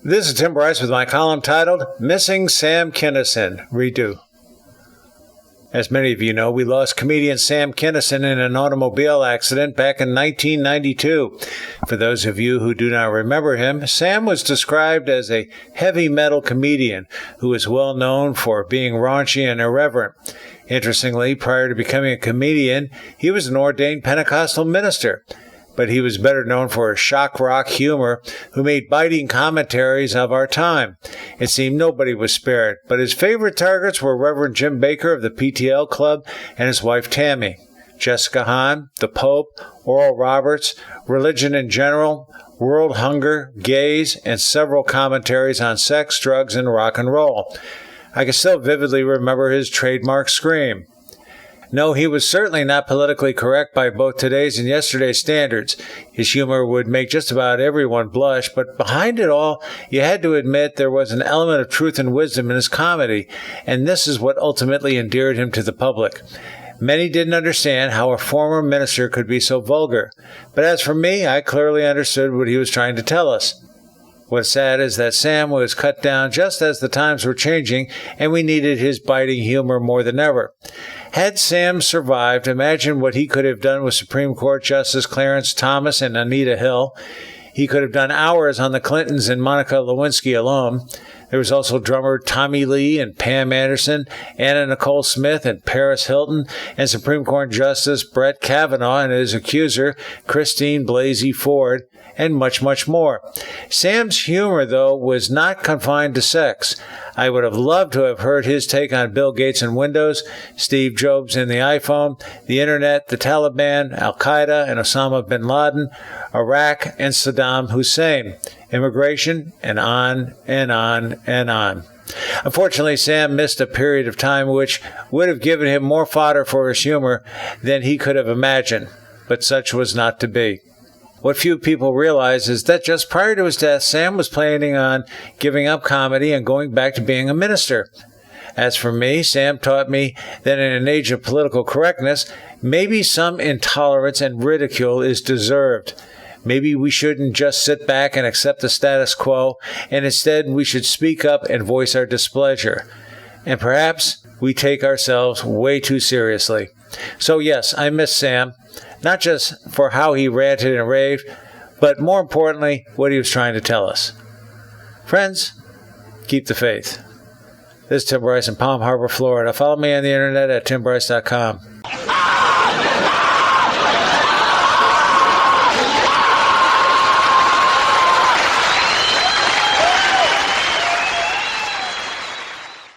This is Tim Bryce with my column titled, Missing Sam KINISON, Redo. As many of you know, we lost comedian Sam KINISON in an automobile accident back in 1992. For those of you who do not remember him, Sam was described as a heavy metal comedian who was well known for being raunchy and irreverent. Interestingly, prior to becoming a comedian, he was an ordained Pentecostal minister. But he was better known for his shock rock humor, who made biting commentaries of our time. It seemed nobody was spared, but his favorite targets were Reverend Jim Bakker of the PTL Club and his wife Tammy, Jessica Hahn, the Pope, Oral Roberts, religion in general, world hunger, gays, and several commentaries on sex, drugs, and rock and roll. I can still vividly remember his trademark scream. No, he was certainly not politically correct by both today's and yesterday's standards. His humor would make just about everyone blush, but behind it all, you had to admit there was an element of truth and wisdom in his comedy, and this is what ultimately endeared him to the public. Many didn't understand how a former minister could be so vulgar, but as for me, I clearly understood what he was trying to tell us. What's sad is that Sam was cut down just as the times were changing, and we needed his biting humor more than ever. Had Sam survived, imagine what he could have done with Supreme Court Justice Clarence Thomas and Anita Hill. He could have done hours on the Clintons and Monica Lewinsky alone. There was also drummer Tommy Lee and Pam Anderson, Anna Nicole Smith and Paris Hilton, and Supreme Court Justice Brett Kavanaugh and his accuser, Christine Blasey Ford, and much, much more. Sam's humor, though, was not confined to sex. I would have loved to have heard his take on Bill Gates and Windows, Steve Jobs and the iPhone, the Internet, the Taliban, Al-Qaeda and Osama bin Laden, Iraq and Saddam Hussein, immigration, and on and on and on. Unfortunately, Sam missed a period of time which would have given him more fodder for his humor than he could have imagined, but such was not to be. What few people realize is that just prior to his death, Sam was planning on giving up comedy and going back to being a minister. As for me, Sam taught me that in an age of political correctness, maybe some intolerance and ridicule is deserved. Maybe we shouldn't just sit back and accept the status quo, and instead we should speak up and voice our displeasure. And perhaps we take ourselves way too seriously. So yes, I miss Sam. Not just for how he ranted and raved, but more importantly, what he was trying to tell us. Friends, keep the faith. This is Tim Bryce in Palm Harbor, Florida. Follow me on the internet at timbryce.com.